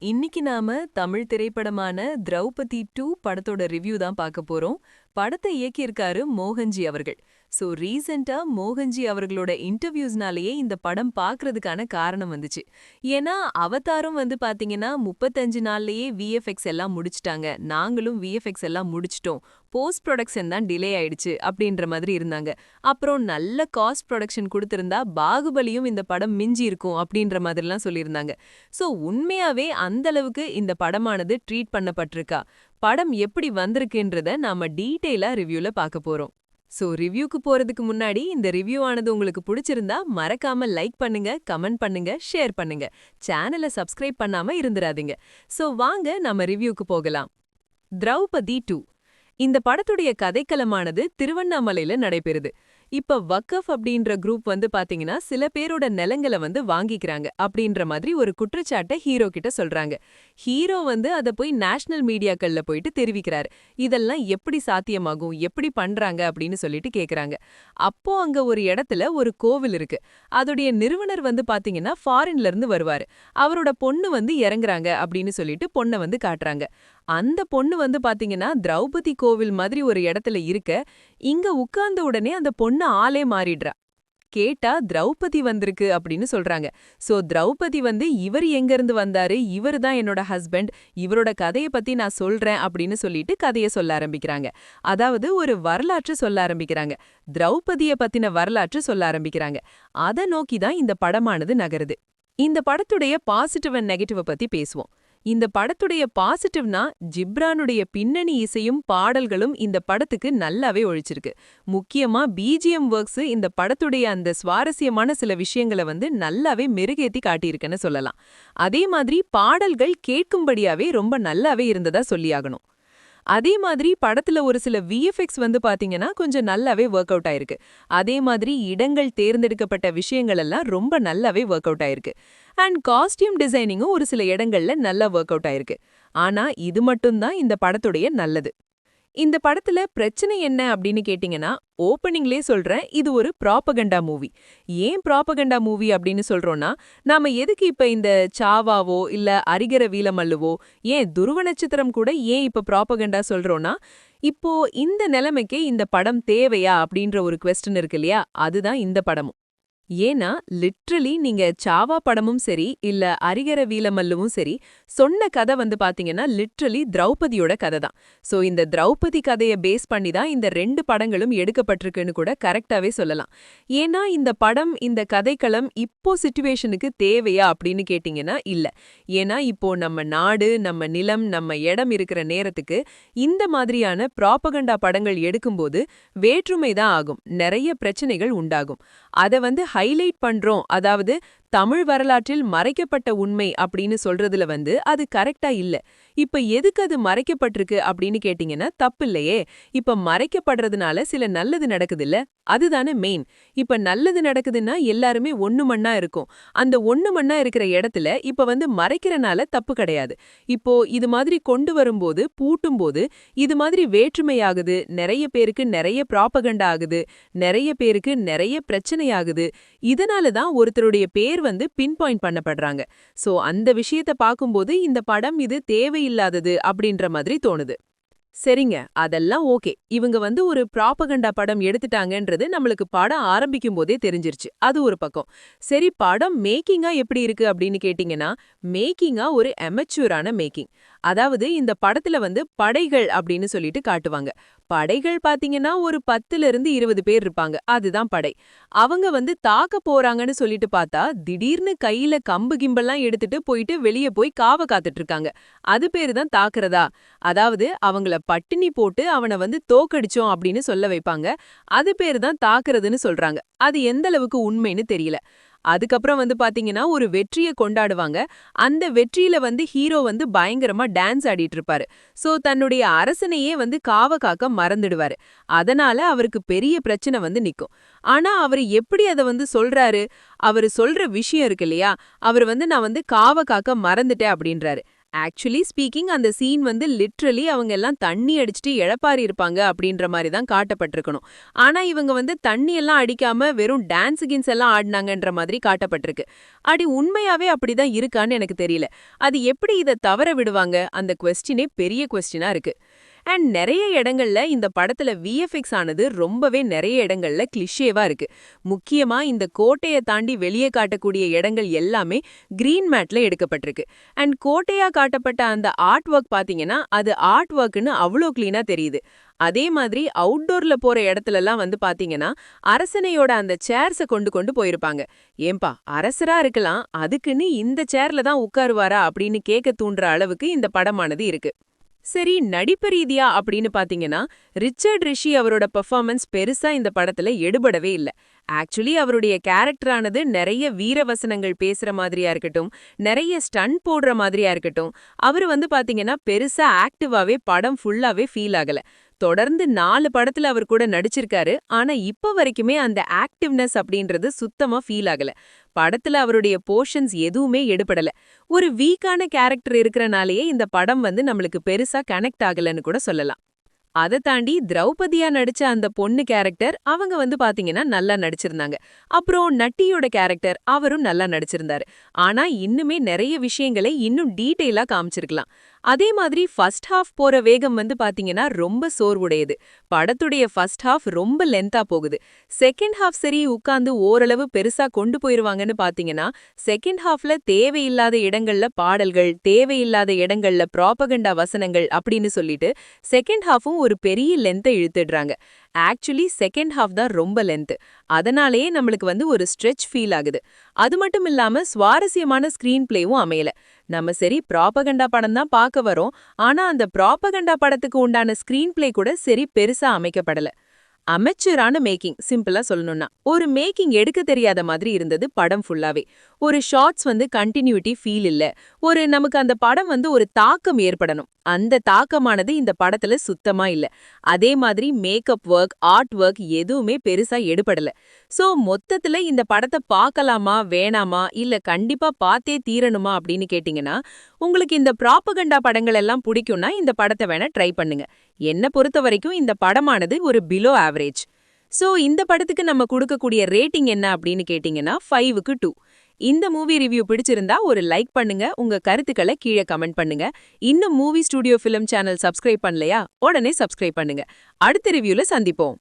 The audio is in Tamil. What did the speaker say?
இன்னைக்கு நாம தமிழ் திரைப்படமான திரௌபதி 2 படத்தோட ரிவ்யூ தான் பார்க்க போறோம். படத்தை இயக்கியிருக்காரு மோகன்ஜி அவர்கள். ரீசெண்டா மோகன்ஜி அவர்களோட இன்டர்வியூஸ்னாலேயே இந்த படம் பார்க்கறதுக்கான காரணம் வந்துச்சு. ஏன்னா அவதாரும் பாத்தீங்கன்னா 35 நாள்லயே விஎஃப்எக்ஸ் எல்லாம் முடிச்சிட்டாங்க. நாங்களும் விஎஃப்எக்ஸ் எல்லாம் முடிச்சிட்டோம். போஸ்ட் ப்ரொடக்ஷன் தான் டிலே ஆயிடுச்சு அப்படின்ற மாதிரி இருந்தாங்க. அப்புறம் நல்ல காஸ்ட் ப்ரொடக்ஷன் கொடுத்திருந்தா பாகுபலியும் இந்த படம் மிஞ்சி இருக்கும் அப்படின்ற மாதிரிலாம் சொல்லியிருந்தாங்க. உண்மையாவே அந்த அளவுக்கு இந்த படமானது ட்ரீட் பண்ணப்பட்டிருக்கா? படம் எப்படி வந்திருக்குன்றத நாம டீடைலா ரிவ்யூல பார்க்க போறோம். ரிவ்யூக்கு போறதுக்கு முன்னாடி இந்த ரிவ்யூ ஆனது உங்களுக்கு பிடிச்சிருந்தா மறக்காம லைக் பண்ணுங்க, கமெண்ட் பண்ணுங்க, ஷேர் பண்ணுங்க. சேனலை சப்ஸ்கிரைப் பண்ணாம இருந்துராதீங்க. வாங்க நம்ம ரிவ்யூக்கு போகலாம். திரௌபதி 2 இந்த படத்துடைய கதைக்களமானது திருவண்ணாமலையில நடைபெறுது. இப்ப வக்கஃப் அப்படின்ற குரூப் பாத்தீங்கன்னா சில பேரோட நிலங்களை வாங்கிக்கிறாங்க அப்படின்ற மாதிரி ஒரு குற்றச்சாட்டை ஹீரோ கிட்ட சொல்றாங்க. ஹீரோ அத போய் நேஷனல் மீடியாக்கள்ல போயிட்டு தெரிவிக்கிறாரு. இதெல்லாம் எப்படி சாத்தியமாகும், எப்படி பண்றாங்க அப்படின்னு சொல்லிட்டு கேக்குறாங்க. அப்போ அங்க ஒரு இடத்துல ஒரு கோவில் இருக்கு. அதோடைய நிறுவனர் பாத்தீங்கன்னா ஃபாரின்ல இருந்து வருவாரு. அவரோட பொண்ணு இறங்குறாங்க அப்படின்னு சொல்லிட்டு பொண்ணை காட்டுறாங்க. அந்த பொண்ணு பாத்தீங்கன்னா திரௌபதி கோவில் மாதிரி ஒரு இடத்துல இருக்க, இங்க உட்கார்ந்த உடனே அந்த பொண்ணு ஆளே மாறிடுறா. கேட்டா திரௌபதி வந்திருக்கு அப்படின்னு சொல்றாங்க. திரௌபதி இவர் எங்க இருந்து வந்தாரு, இவரு தான் என்னோட ஹஸ்பண்ட், இவரோட கதைய பத்தி நான் சொல்றேன் அப்படின்னு சொல்லிட்டு கதைய சொல்ல ஆரம்பிக்கிறாங்க. அதாவது ஒரு வரலாற்று சொல்ல ஆரம்பிக்கிறாங்க. திரௌபதிய பத்தின வரலாற்று சொல்ல ஆரம்பிக்கிறாங்க. அத நோக்கி தான் இந்த படமானது நகருது. இந்த படத்துடைய பாசிட்டிவ் அண்ட் நெகட்டிவ் பத்தி பேசுவோம். இந்த படத்துடைய பாசிட்டிவ்னா ஜிப்ரானுடைய பின்னணி இசையும் பாடல்களும் இந்த படத்துக்கு நல்லாவே ஒழிச்சிருக்கு. முக்கியமா பிஜிஎம் ஒர்க்ஸ் இந்த படத்துடைய அந்த சுவாரஸ்யமான சில விஷயங்களை நல்லாவே மெருகேத்தி காட்டியிருக்குன்னு சொல்லலாம். அதே மாதிரி பாடல்கள் கேட்கும்படியாவே ரொம்ப நல்லாவே இருந்ததா சொல்லியாகணும். அதே மாதிரி படத்துல ஒரு சில விஎஃப்எக்ஸ் பாத்தீங்கன்னா கொஞ்சம் நல்லாவே ஒர்க் அவுட் ஆயிருக்கு. அதே மாதிரி இடங்கள் தேர்ந்தெடுக்கப்பட்ட விஷயங்கள் எல்லாம் ரொம்ப நல்லாவே ஒர்க் அவுட் ஆயிருக்கு. அண்ட் காஸ்டியூம் டிசைனிங்கும் ஒரு சில இடங்கள்ல நல்லா ஒர்க் அவுட் ஆயிருக்கு. ஆனா இது மட்டும்தான் இந்த படத்துடைய நல்லது. இந்த படத்துல பிரச்சனை என்ன அப்படின்னு கேட்டீங்கன்னா, ஓப்பனிங்லே சொல்றேன், இது ஒரு ப்ராபகண்டா மூவி. ஏன் ப்ராபகண்டா மூவி அப்படின்னு சொல்றோம்னா, நாம எதுக்கு இப்ப இந்த சாவாவோ இல்ல அரிகர வீலமல்லுவோ, ஏன் துருவ நட்சத்திரம் கூட ஏன் இப்ப ப்ராபகண்டா சொல்றோம்னா, இப்போ இந்த நிலைமைக்கு இந்த படம் தேவையா அப்படின்ற ஒரு குவெஸ்டன் இருக்கு இல்லையா, அதுதான் இந்த படமும். ஏன்னா லிட்ரலி நீங்க சாவா படமும் சரி இல்ல அரிகர வீலமல்லுவும் சரி சொன்ன கதை பாத்தீங்கன்னா லிட்ரலி திரௌபதியோட கதை தான். இந்த திரௌபதி கதையை பேஸ் பண்ணி தான் இந்த 2 படங்களும் எடுக்கப்பட்டிருக்குன்னு கூட கரெக்டாவே சொல்லலாம். ஏன்னா இந்த படம் இந்த கதைக்களம் இப்போ சிச்சுவேஷனுக்கு தேவையா அப்படின்னு கேட்டீங்கன்னா இல்ல. ஏன்னா இப்போ நம்ம நாடு, நம்ம நிலம், நம்ம இடம் இருக்கிற நேரத்துக்கு இந்த மாதிரியான ப்ராபகண்டா படங்கள் எடுக்கும்போது வேற்றுமை தான் ஆகும், நிறைய பிரச்சனைகள் உண்டாகும். அத ஹைலைட் பண்றோம், அதாவது தமிழ் வரலாற்றில் மறைக்கப்பட்ட உண்மை அப்படின்னு சொல்றதுல அது கரெக்டா இல்ல. இப்ப எதுக்கு அது மறைக்கப்பட்டிருக்கு அப்படின்னு கேட்டீங்கன்னா தப்பில்லையே. இப்ப மறைக்கப்படுறதுனால சில நல்லது நடக்குதுல்ல, அதுதானே மெயின். இப்ப நல்லது நடக்குதுன்னா எல்லாருமே ஒண்ணு மண்ணா இருக்கும். அந்த ஒண்ணு மண்ணா இருக்கிற இடத்துல இப்ப மறைக்கிறனால தப்பு கிடையாது. இப்போ இது மாதிரி கொண்டு வரும்போது பூட்டும்போது இது மாதிரி வேற்றுமையாகுது, நிறைய பேருக்கு நிறைய ப்ராபகண்டா ஆகுது, நிறைய பேருக்கு நிறைய பிரச்சனையாகுது. இதனால தான் ஒருத்தருடைய பேர் பின் பாயிண்ட் பண்ணப்படுறாங்க. அந்த விஷயத்தை பார்க்கும்போது இந்த படம் இது தேவையில்லாதது அப்படின்ற மாதிரி தோணுது. சரிங்க, அதெல்லாம் ஓகே. இவங்க ஒரு ப்ராபகண்டா படம் எடுத்துட்டாங்கன்றது நம்மளுக்கு படம் ஆரம்பிக்கும் போதே தெரிஞ்சிருச்சு. அது ஒரு பக்கம். சரி, படம் மேக்கிங்கா எப்படி இருக்கு அப்படின்னு கேட்டீங்கன்னா, மேக்கிங்கா ஒரு அமெச்சூரான மேக்கிங். அதாவது இந்த படத்துல படைகள் அப்படின்னு சொல்லிட்டு காட்டுவாங்க. படைகள் பாத்தீங்கன்னா ஒரு 10ல இருந்து 20 பேர் இருப்பாங்க. அதுதான் படை. அவங்க தாக்க போறாங்கன்னு சொல்லிட்டு பார்த்தா திடீர்னு கையில கம்பு கிம்பெல்லாம் எடுத்துட்டு போயிட்டு வெளியே போய் காவ காத்துட்டு இருக்காங்க. அது பேரு தான் தாக்குறதா? அதாவது அவங்கள பட்டினி போட்டு அவனை தோக்கடிச்சோம் அப்படின்னு சொல்ல வைப்பாங்க. அது பேரு தான் தாக்குறதுன்னு சொல்றாங்க. அது எந்த அளவுக்கு உண்மைன்னு தெரியல. அதுக்கப்புறம் பாத்தீங்கன்னா ஒரு வெற்றியை கொண்டாடுவாங்க. அந்த வெற்றியில ஹீரோ பயங்கரமா டான்ஸ் ஆடிட்டு இருப்பாரு. தன்னுடைய அரசனையே காவ காக்க மறந்துடுவாரு. அதனால அவருக்கு பெரிய பிரச்சனை நிக்கும். ஆனா அவரு எப்படி அத சொல்றாரு? அவரு சொல்ற விஷயம் இருக்கு இல்லையா, அவர் நான் காவ காக்க மறந்துட்டேன் அப்படின்றாரு. ஆக்சுவலி ஸ்பீக்கிங் அந்த சீன் வந்து லிட்ரலி அவங்க எல்லாம் தண்ணி அடிச்சுட்டு இழப்பாரி இருப்பாங்க அப்படின்ற மாதிரி தான் காட்டப்பட்டிருக்கணும். ஆனா இவங்க வந்து தண்ணி எல்லாம் அடிக்காம வெறும் டான்ஸ் கின்ஸ் எல்லாம் ஆடினாங்கன்ற மாதிரி காட்டப்பட்டிருக்கு. அடி உண்மையாவே அப்படிதான் இருக்கான்னு எனக்கு தெரியல. அது எப்படி இதை தவற விடுவாங்க? அந்த கொஸ்டினே பெரிய கொஸ்டினா இருக்கு. அண்ட் நிறைய இடங்கள்ல இந்த படத்துல விஎஃப்எக்ஸ் ஆனது ரொம்பவே நிறைய இடங்கள்ல கிளிஷேவா இருக்கு. முக்கியமா இந்த கோட்டையை தாண்டி வெளியே காட்டக்கூடிய இடங்கள் எல்லாமே கிரீன் மேட்ல எடுக்கப்பட்டிருக்கு. அண்ட் கோட்டையா காட்டப்பட்ட அந்த ஆர்ட் ஒர்க் பாத்தீங்கன்னா அது ஆர்ட் ஒர்க்னு அவ்வளோ கிளீனா தெரியுது. அதே மாதிரி அவுட்டோர்ல போற இடத்துலலாம் வந்து பாத்தீங்கன்னா அரசனையோட அந்த சேர்ஸ கொண்டு கொண்டு போயிருப்பாங்க. ஏம்பா அரசரா இருக்கலாம், அதுக்குன்னு இந்த சேர்ல தான் உட்காருவாரா அப்படின்னு கேட்க தூண்டுற அளவுக்கு இந்த படமானது இருக்கு. சரி, நடிப்பு ரீதியா அப்படின்னு பாத்தீங்கன்னா ரிச்சர்ட் ரிஷி அவரோட பெர்ஃபார்மன்ஸ் பெருசா இந்த படத்துல எடுபடவே இல்ல. ஆக்சுவலி அவருடைய கேரக்டரானது நிறைய வீரவசனங்கள் பேசுற மாதிரியா இருக்கட்டும், நிறைய ஸ்டண்ட் போடுற மாதிரியா இருக்கட்டும், அவரு வந்து பாத்தீங்கன்னா பெருசா ஆக்டிவாவே படம் ஃபுல்லாவே ஃபீல் ஆகல. தொடர்ந்து 4 படத்துல அவர் கூட நடிச்சிருக்காரு. ஆனா இப்ப வரைக்குமே அந்த ஆக்டிவ்னஸ் அப்படின்றது சுத்தமா ஃபீல் ஆகல. படத்துல அவருடைய போர்ஷன்ஸ் எதுவுமே எடுபடல. ஒரு வீக்கான கேரக்டர் இருக்கறனாலேயே இந்த படம் வந்து நம்மளுக்கு பெருசா கனெக்ட் ஆகலன்னு கூட சொல்லலாம். அத தாண்டி திரௌபதியா நடிச்ச அந்த பொண்ணு கேரக்டர் அவங்க வந்து பாத்தீங்கன்னா நல்லா நடிச்சிருந்தாங்க. அப்புறம் நட்டியோட கேரக்டர் அவரும் நல்லா நடிச்சிருந்தாரு. ஆனா இன்னுமே நிறைய விஷயங்களை இன்னும் டீடைலா காமிச்சிருக்கலாம். அதே மாதிரி ஃபர்ஸ்ட் ஹாஃப் போற வேகம் வந்து பாத்தீங்கன்னா ரொம்ப சோர்வுடையது. படத்துடைய ஃபர்ஸ்ட் ஹாஃப் ரொம்ப லென்த்தா போகுது. செகண்ட் ஹாஃப் சரி உட்கார்ந்து ஓரளவு பெருசா கொண்டு போயிருவாங்கன்னு பாத்தீங்கன்னா செகண்ட் ஹாஃப்ல தேவையில்லாத இடங்கள்ல பாடல்கள், தேவையில்லாத இடங்கள்ல ப்ராபகண்டா வசனங்கள் அப்படின்னு சொல்லிட்டு செகண்ட் ஹாஃபும் ஒரு பெரிய லென்த்தை இழுத்துடுறாங்க. ஆக்சுவலி செகண்ட் ஹாஃப் தான் ரொம்ப லென்த். அதனாலேயே நம்மளுக்கு வந்து ஒரு ஸ்ட்ரெச் ஃபீல் ஆகுது. அது மட்டும் இல்லாம சுவாரஸ்யமான ஸ்கிரீன் பிளேவும் அமையல. நம்ம சரி ப்ராபகண்டா படம் தான் பார்க்க வரோம், ஆனா அந்த ப்ராபகண்டா படத்துக்கு உண்டான ஸ்கிரீன் பிளே கூட சரி பெருசா அமைக்கப்படல. அமைச்சரான மேக்கிங் சிம்பிளா சொல்லணும்னா ஒரு மேக்கிங் எடுக்க தெரியாத மாதிரி இருந்தது படம் ஃபுல்லாவே. ஒரு ஷார்ட்ஸ் வந்து கண்டினியூட்டி ஃபீல் இல்ல. நமக்கு அந்த படம் வந்து ஒரு தாக்கம் ஏற்படணும். அந்த தாக்கமானது இந்த படத்துல சுத்தமா இல்ல. அதே மாதிரி மேக்கப் ஒர்க், ஆர்ட் ஒர்க் எதுவுமே பெருசா எடுபடல. சோ மொத்தத்துல இந்த படத்தை பார்க்கலாமா வேணாமா இல்ல கண்டிப்பா பார்த்தே தீரணுமா அப்படின்னு கேட்டீங்கன்னா உங்களுக்கு இந்த ப்ராபகண்டா படங்கள் எல்லாம் பிடிக்கும்னா இந்த படத்தை வேணா ட்ரை பண்ணுங்க. என்ன பொறுத்த வரைக்கும் இந்த படமானது ஒரு பிலோ ஆவரேஜ். சோ இந்த படத்துக்கு நம்ம கொடுக்கக்கூடிய ரேட்டிங் என்ன அப்படின்னு கேட்டீங்கன்னா 5க்கு 2. இந்த மூவி ரிவ்யூ பிடிச்சிருந்தா ஒரு லைக் பண்ணுங்க, உங்க கருத்துக்களை கீழே கமெண்ட் பண்ணுங்க. இன்னும் movie studio film channel subscribe பண்ணலையா? உடனே சப்ஸ்கிரைப் பண்ணுங்க. அடுத்த ரிவ்யூல சந்திப்போம்.